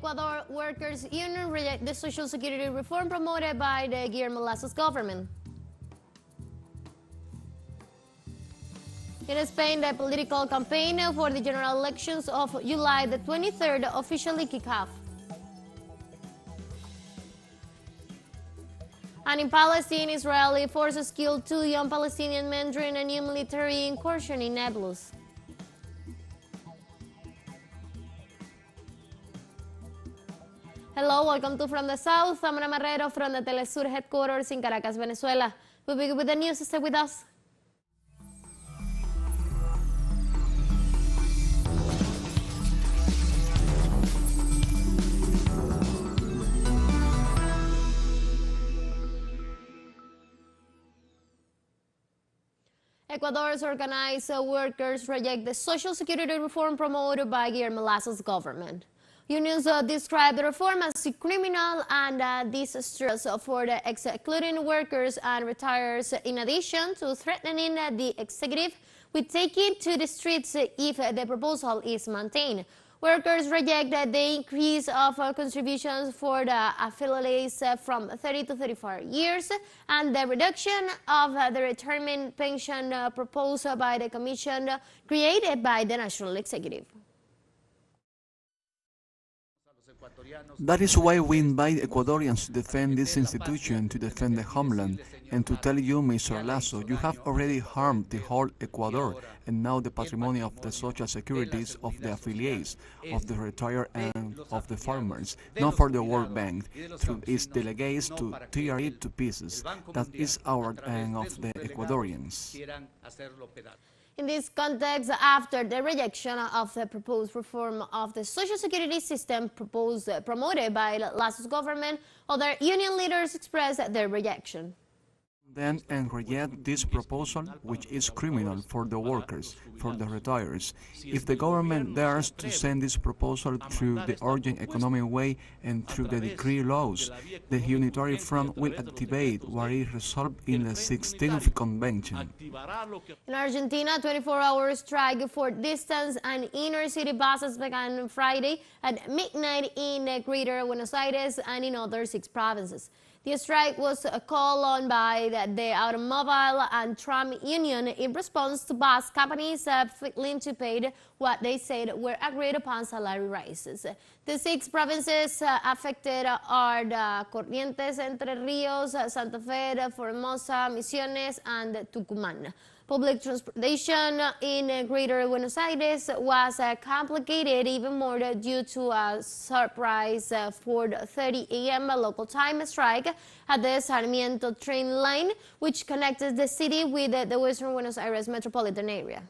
Ecuador Workers Union reject the social security reform promoted by the Guillermo Lasso's government. In Spain, the political campaign for the general elections of July the 23rd officially kicked off. And in Palestine, Israeli forces killed 2 young Palestinian men during a new military incursion in Nablus. Hello, welcome to From the South. I'm Ana Marrero from the teleSUR headquarters in Caracas, Venezuela. We'll begin with the news. Stay with us. Ecuador's organized workers reject the social security reform promoted by Guillermo Lasso's government. Unions describe the reform as criminal and disastrous for the excluding workers and retirees, in addition to threatening the executive with taking to the streets if the proposal is maintained. Workers reject the increase of contributions for the affiliates from 30 to 34 years and the reduction of the retirement pension proposed by the commission created by the National Executive. That is why we invite Ecuadorians to defend this institution, to defend the homeland, and to tell you, Mr. Lasso, you have already harmed the whole Ecuador, and now the patrimony of the social securities of the affiliates, of the retired and of the farmers, not for the World Bank, through its delegates to tear it to pieces. That is our and of the Ecuadorians. In this context, after the rejection of the proposed reform of the social security system promoted by Lasso's government, other union leaders expressed their rejection. Then and reject this proposal, which is criminal for the workers, for the retirees. If the government dares to send this proposal through the urgent economic way and through the decree laws, the unitary front will activate what is resolved in the 16th Convention. In Argentina, 24-hour strike for distance and inner city buses began Friday at midnight in Greater Buenos Aires and in other 6 provinces. The strike was called on by the Automobile and Tram Union in response to bus companies failing to pay what they said were agreed upon salary rises. The 6 provinces affected are the Corrientes, Entre Ríos, Santa Fe, Formosa, Misiones, and Tucumán. Public transportation in Greater Buenos Aires was complicated even more due to a surprise 4:30 a.m. local time strike at the Sarmiento train line, which connects the city with the Western Buenos Aires metropolitan area.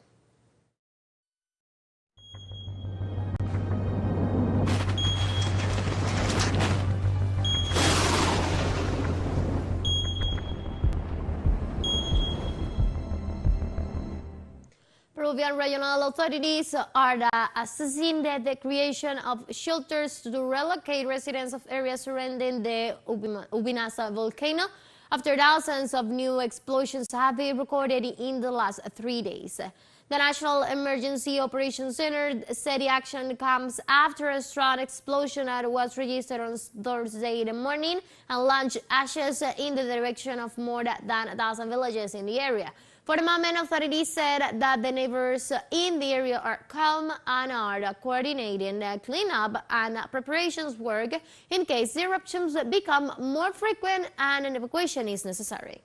Peruvian regional authorities are assessing the creation of shelters to relocate residents of areas surrounding the Ubinasa volcano after thousands of new explosions have been recorded in the last 3 days. The National Emergency Operations Center said the action comes after a strong explosion that was registered on Thursday morning and launched ashes in the direction of more than 1,000 villages in the area. For the moment, authorities said that the neighbors in the area are calm and are coordinating cleanup and preparations work in case the eruptions become more frequent and an evacuation is necessary.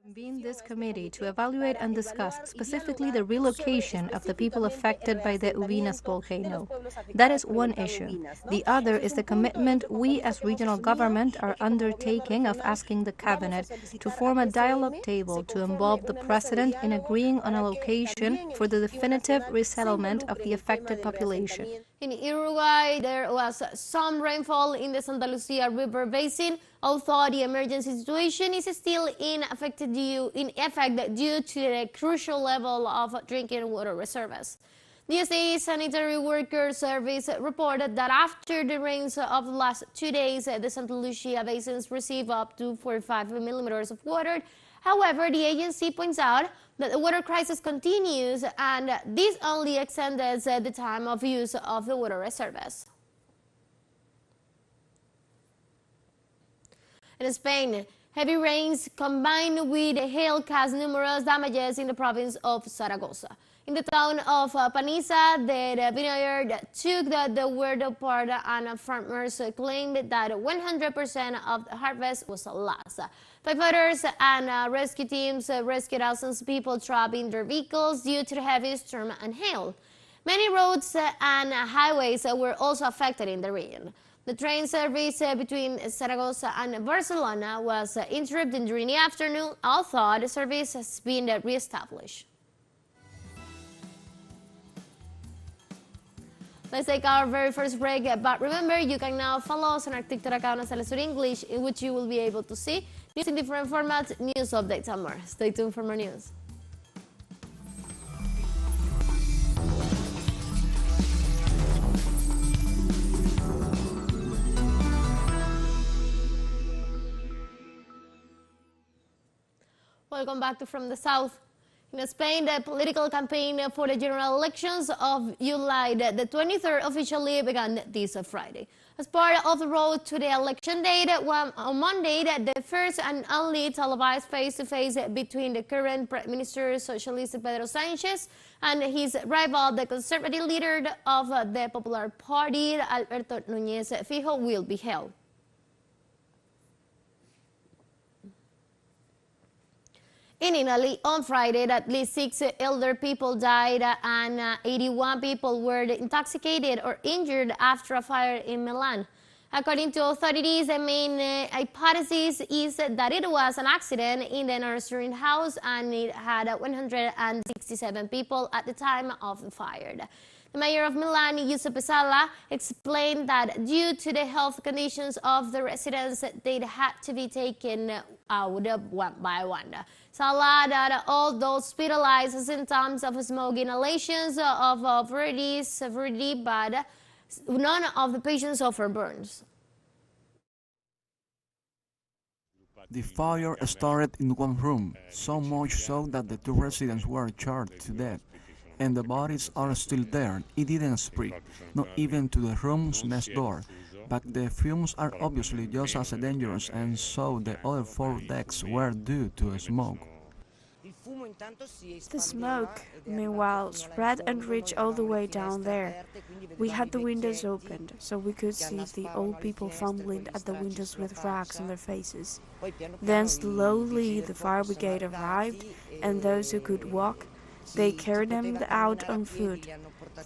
Convene this committee to evaluate and discuss specifically the relocation of the people affected by the Ubinas volcano. That is one issue. The other is the commitment we as regional government are undertaking of asking the cabinet to form a dialogue table to involve the president in agreeing on a location for the definitive resettlement of the affected population. In Uruguay, there was some rainfall in the Santa Lucia River Basin, although the emergency situation is still in effect due to the crucial level of drinking water reserves. The state Sanitary Workers Service reported that after the rains of the last 2 days, the Santa Lucia basins receive up to 45 millimeters of water. However, the agency points out that the water crisis continues, and this only extends the time of use of the water reserves. In Spain, heavy rains combined with hail caused numerous damages in the province of Zaragoza. In the town of Paniza, the vineyard took the worst part, and farmers claimed that 100% of the harvest was lost. Firefighters and rescue teams rescued thousands of people trapped in their vehicles due to the heavy storm and hail. Many roads and highways were also affected in the region. The train service between Zaragoza and Barcelona was interrupted during the afternoon, although the service has been re-established. Let's take our very first break, but remember, you can now follow us on our TikTok account on teleSUR English, in which you will be able to see news in different formats, news updates, and more. Stay tuned for more news. Welcome back to From the South. In Spain, the political campaign for the general elections of July the 23rd officially began this Friday. As part of the road to the election date, on Monday, the first and only televised face-to-face between the current Prime Minister Socialist Pedro Sánchez and his rival, the conservative leader of the Popular Party, Alberto Núñez Fijo, will be held. In Italy, on Friday, at least 6 elder people died and 81 people were intoxicated or injured after a fire in Milan. According to authorities, the main hypothesis is that it was an accident in the nursery house, and it had 167 people at the time of the fire. The mayor of Milan, Giuseppe Sala, explained that due to the health conditions of the residents, they had to be taken out one by one. Sala that all those hospitalized symptoms of smoke inhalations of very severity, but none of the patients suffered burns. The fire started in one room, so much so that the 2 residents were charred to death, and the bodies are still there. It didn't spread, not even to the room's next door, but the fumes are obviously just as dangerous, and so the other 4 deaths were due to smoke. The smoke, meanwhile, spread and reached all the way down there. We had the windows opened, so we could see the old people fumbling at the windows with rags on their faces. Then slowly the fire brigade arrived, and those who could walk, they carried them out on foot.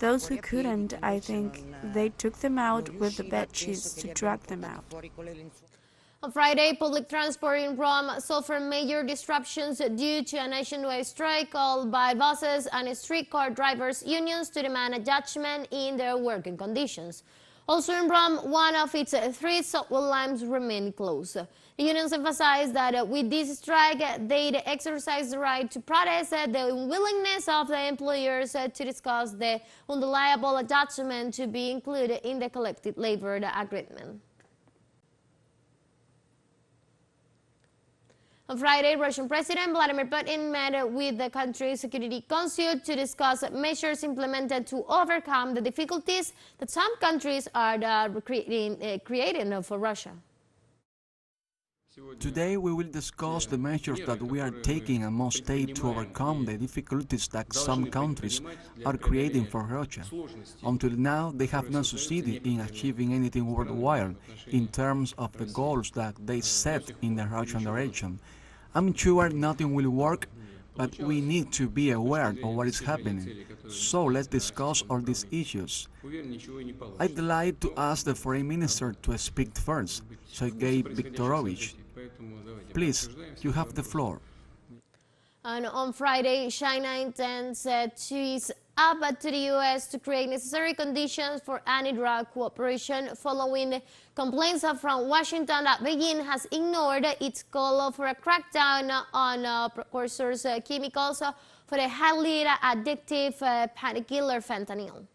Those who couldn't, I think, they took them out with the bedsheets to drag them out. On Friday, public transport in Rome suffered major disruptions due to a nationwide strike called by buses and streetcar drivers' unions to demand a judgment in their working conditions. Also in Rome, one of its 3 subway lines remained closed. The unions emphasized that with this strike, they exercise the right to protest the unwillingness of the employers to discuss the undeniable judgment to be included in the collective labor agreement. On Friday, Russian President Vladimir Putin met with the country's security council to discuss measures implemented to overcome the difficulties that some countries are creating for Russia. Today we will discuss the measures that we are taking and must take to overcome the difficulties that some countries are creating for Russia. Until now, they have not succeeded in achieving anything worthwhile in terms of the goals that they set in the Russian direction. I'm sure nothing will work, but we need to be aware of what is happening. So let's discuss all these issues. I'd like to ask the Foreign Minister to speak first, Sergei Viktorovich. Please, you have the floor. And on Friday, China intends to ease up to the U.S. to create necessary conditions for anti-drug cooperation following complaints from Washington that Beijing has ignored its call for a crackdown on precursors chemicals for the highly addictive painkiller fentanyl.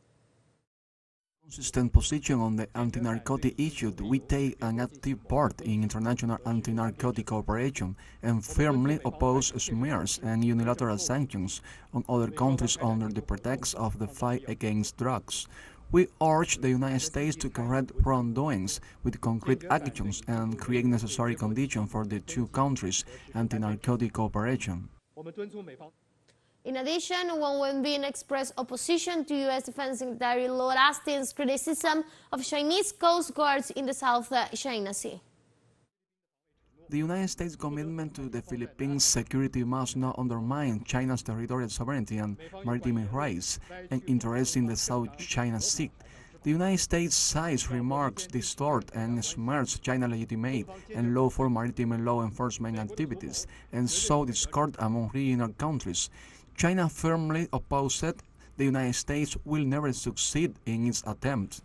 Consistent position on the anti-narcotic issue, we take an active part in international anti-narcotic cooperation and firmly oppose smears and unilateral sanctions on other countries under the pretext of the fight against drugs. We urge the United States to correct wrongdoings with concrete actions and create necessary conditions for the two countries' anti-narcotic cooperation. In addition, one Wenbin expressed opposition to U.S. Defense Secretary Lloyd Austin's criticism of Chinese coast guards in the South China Sea. The United States' commitment to the Philippines' security must not undermine China's territorial sovereignty and maritime rights and interests in the South China Sea. The United States' side's remarks distort and smears China's legitimate and lawful maritime law enforcement activities and sow discord among regional countries. China firmly opposes the United States will never succeed in its attempt.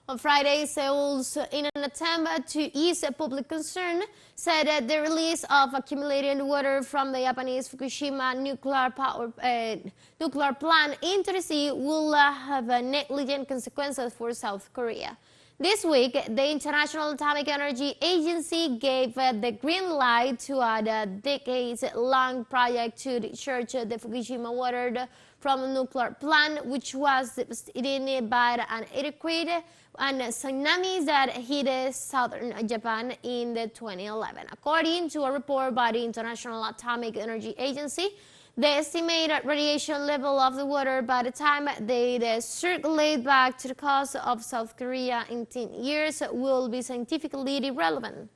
On Friday, Seoul, in an attempt to ease public concern, said that the release of accumulated water from the Japanese Fukushima nuclear plant into the sea will have negligent consequences for South Korea. This week, the International Atomic Energy Agency gave the green light to a decades-long project to discharge the Fukushima water from a nuclear plant, which was devastated by an earthquake and tsunamis that hit southern Japan in 2011. According to a report by the International Atomic Energy Agency, the estimated radiation level of the water by the time they circulate back to the coast of South Korea in 10 years will be scientifically irrelevant.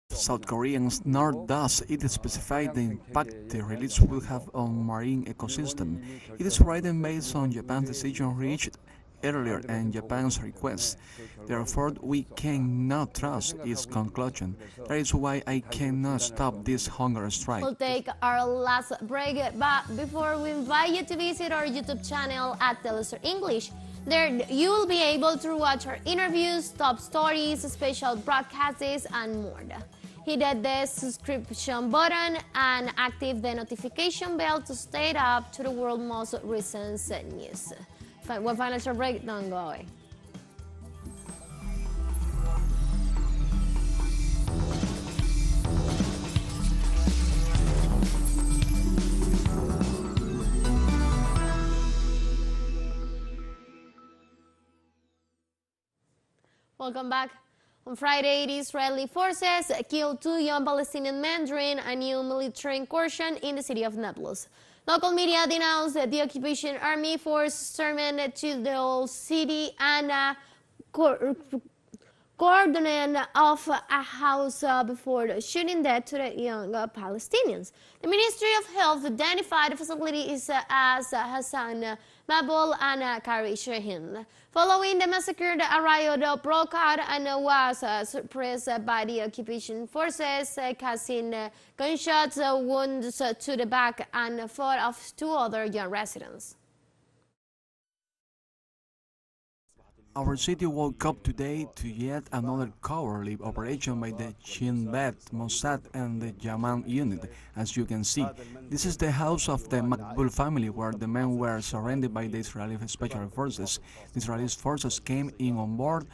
South Koreans nor does it specify the impact the release will have on marine ecosystem. It is written based on Japan's decision reached earlier and Japan's request. Therefore, we cannot trust its conclusion. That is why I cannot stop this hunger strike. We'll take our last break, but before we invite you to visit our YouTube channel at teleSUR English. There you will be able to watch our interviews, top stories, special broadcasts, and more. Hit the subscription button and activate the notification bell to stay up to the world's most recent news. One final short break, don't go away. Welcome back. On Friday, the Israeli forces killed 2 young Palestinian men during a new military incursion in the city of Nablus. Local media denounced the occupation army force storming to the old city and cordoning off a house before shooting dead to the young Palestinians. The Ministry of Health identified the facilities as Hassan Mabul and Kari Shahin. Following the massacre, a riot broke out and was suppressed by the occupation forces, causing gunshots, wounds to the back, and fought off 2 other young residents. Our city woke up today to yet another cowardly operation by the Shin Bet, Mossad, and the Yaman unit. As you can see, this is the house of the Makbul family, where the men were surrounded by the Israeli Special Forces. The Israeli forces came in on board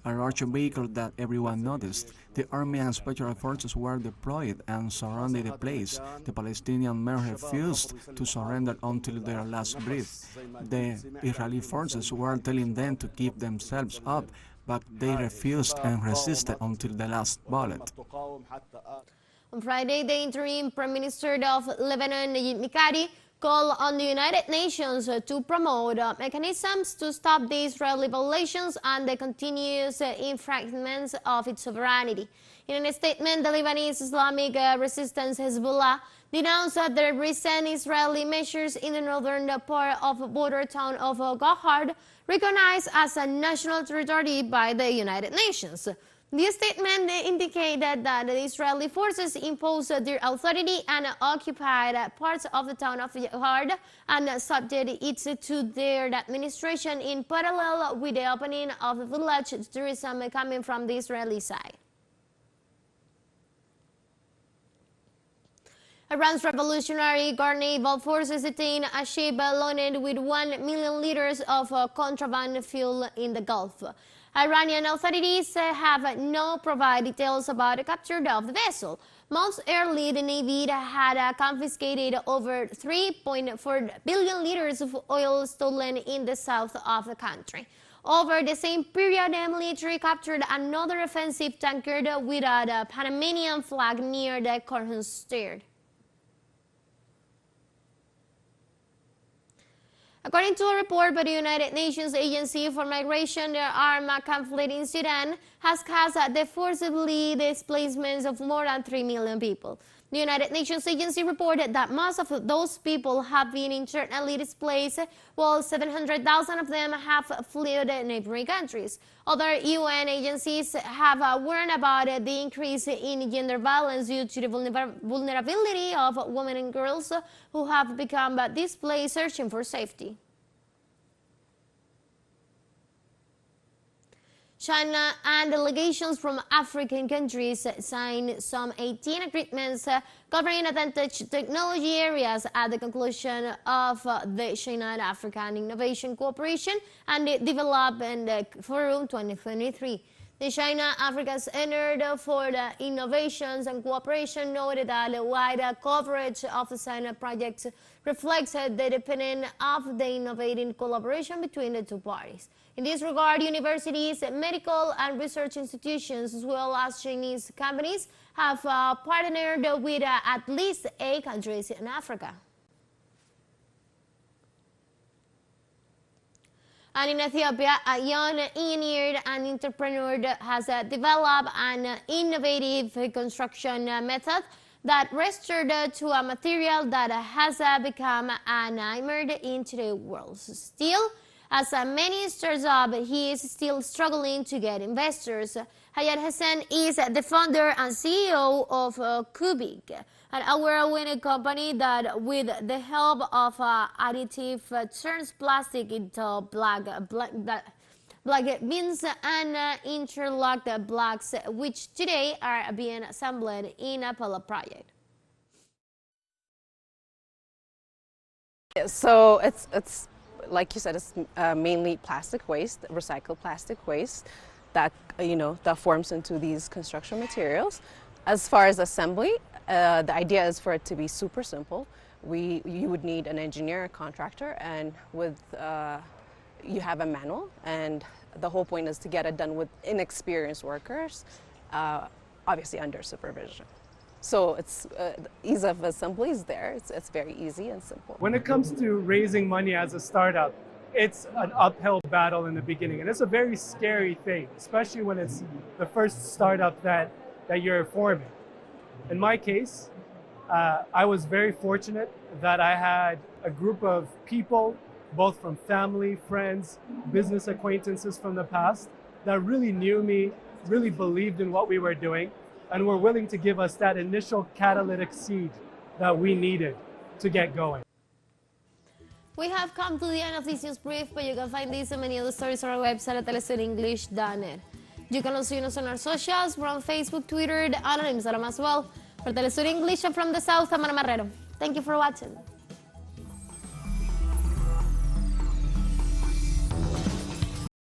a large vehicle that everyone noticed. The army and special forces were deployed and surrounded the place. The Palestinian men refused to surrender until their last breath. The Israeli forces were telling them to keep themselves up, but they refused and resisted until the last bullet. On Friday, the interim Prime Minister of Lebanon, Najib Mikati, called on the United Nations to promote mechanisms to stop the Israeli violations and the continuous infringements of its sovereignty. In a statement, the Lebanese Islamic resistance Hezbollah denounced the recent Israeli measures in the northern part of the border town of Gahard, recognized as a national territory by the United Nations. The statement indicated that the Israeli forces imposed their authority and occupied parts of the town of Gahard and subjected it to their administration in parallel with the opening of the village to tourism coming from the Israeli side. Iran's Revolutionary Guard naval forces detained a ship loaded with 1 million liters of contraband fuel in the Gulf. Iranian authorities have not provided details about the capture of the vessel. Months earlier, the Navy had confiscated over 3.4 billion liters of oil stolen in the south of the country. Over the same period, the military captured another offensive tanker with a Panamanian flag near the Corhun Strait. According to a report by the United Nations Agency for Migration, the armed conflict in Sudan has caused the forcibly displacements of more than 3 million people. The United Nations Agency reported that most of those people have been internally displaced, while 700,000 of them have fled neighboring countries. Other UN agencies have warned about the increase in gender violence due to the vulnerability of women and girls who have become displaced searching for safety. China and delegations from African countries signed some 18 agreements covering advantage technology areas at the conclusion of the China and African Innovation Cooperation and Development Forum 2023. The China-Africa Center for the Innovations and Cooperation noted that the wide coverage of the China project reflects the deepening of the innovative collaboration between the two parties. In this regard, universities, medical and research institutions, as well as Chinese companies, have partnered with at least 8 countries in Africa. And in Ethiopia, a young engineer and entrepreneur has developed an innovative construction method that restored to a material that has become an nightmare into the world. Still, as many starts up, he is still struggling to get investors. Hayat Hassan is the founder and CEO of Kubik, an award-winning company that, with the help of additive, turns plastic into black beans and interlocked blocks, which today are being assembled in a pilot project. So it's like you said, it's mainly plastic waste, recycled plastic waste that that forms into these construction materials. As far as assembly, the idea is for it to be super simple. You would need an engineer, a contractor, and you have a manual, and the whole point is to get it done with inexperienced workers, obviously under supervision. So it's ease of assembly is there. It's very easy and simple. When it comes to raising money as a startup, it's an uphill battle in the beginning, and it's a very scary thing, especially when it's the first startup that you're forming. In my case, I was very fortunate that I had a group of people, both from family, friends, business acquaintances from the past, that really knew me, really believed in what we were doing, and were willing to give us that initial catalytic seed that we needed to get going. We have come to the end of this news brief, but you can find these and many other stories on our website at telesurenglish.net. You can also join us on our socials. We're on Facebook, Twitter, and on Instagram as well. For Telesur English from the South, I'm Ana Marrero. Thank you for watching.